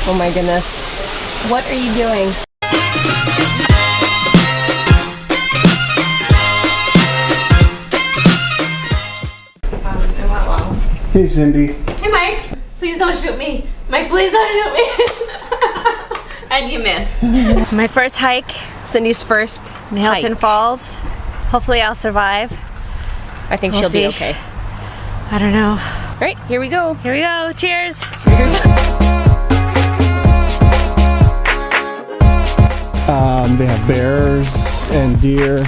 Oh my goodness. What are you doing? Hey Cindy. Hey Mike, please don't shoot me. Mike, please don't shoot me. And you miss. My first hike, Cindy's first in Halton Falls. Hopefully I'll survive. I think she'll be okay. I don't know. All right, here we go. Here we go. Cheers. Cheers. They have bears and deer,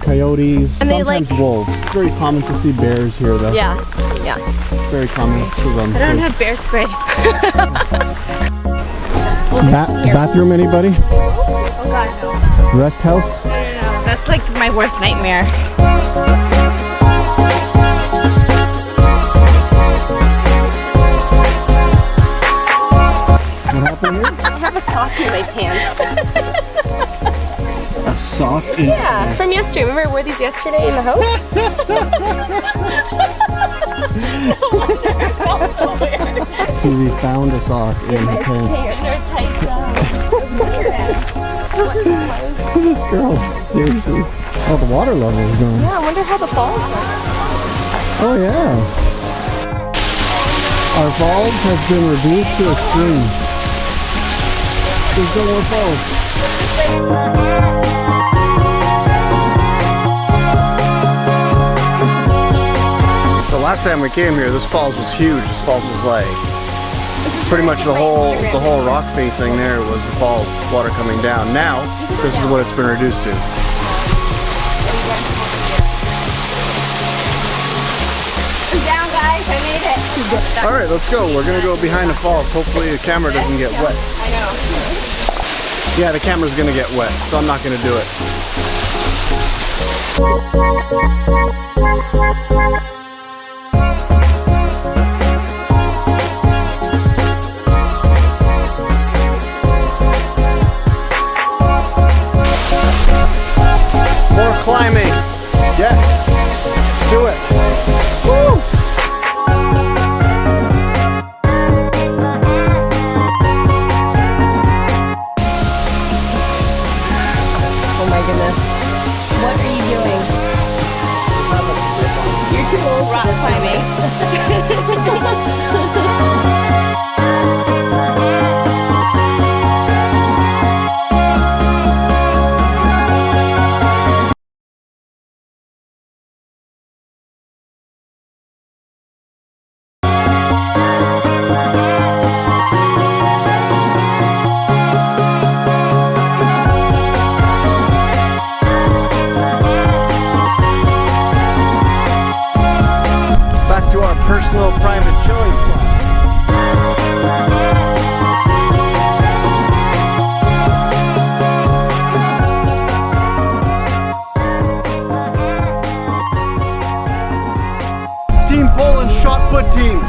coyotes, And they sometimes like- wolves. It's very common to see bears here though. Yeah, yeah. Very common to them. I don't have bear spray. Bathroom, anybody? Oh God, no. Rest house? No. That's like my worst nightmare. What happened here? I have a sock in my pants. A sock in Yeah, from yesterday. Remember I wore these yesterday in the house? Susie found a sock in her pants. They're tight down. This girl, seriously. Oh, the water level is going. Yeah, I wonder how the falls look. Oh yeah. Our falls has been reduced to a stream. There's no more falls. The last time we came here, this falls was huge. This falls was like pretty much the whole rock facing there was the falls, water coming down. Now, this is what it's been reduced to. I'm down, guys. I made it. All right, let's go. We're gonna go behind the falls. Hopefully the camera doesn't get wet. I know. Yeah, the camera's gonna get wet, so I'm not gonna do it. More climbing. Yes. Let's do it. Woo! Oh my goodness. What are you doing? You're too old for Rock this, Back to our personal private chilling spot. Team Poland shot put team.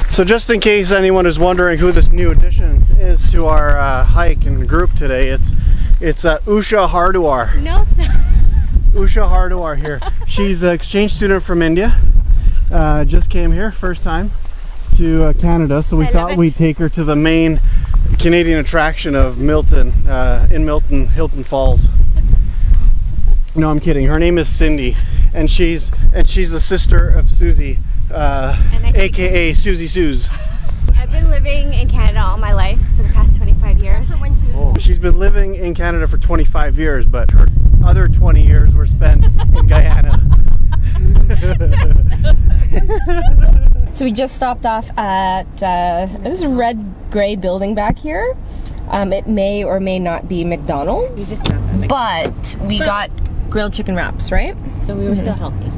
So just in case anyone is wondering who this new addition is to our hike and group today, it's Usha Hardwar. No, it's not. Usha Hardwar here. She's an exchange student from India. Just came here, first time to Canada, so we thought we'd take her to the main Canadian attraction of Milton, in Milton, Hilton Falls. No, I'm kidding. Her name is Cindy, and she's the sister of Susie, aka Susie Suze. I've been living in Canada all my life for the past 25 years. She's been living in Canada for 25 years, but her other 20 years were spent in Guyana. So we just stopped off at this red-gray building back here. It may or may not be McDonald's, but we got grilled chicken wraps, right? So we were still healthy.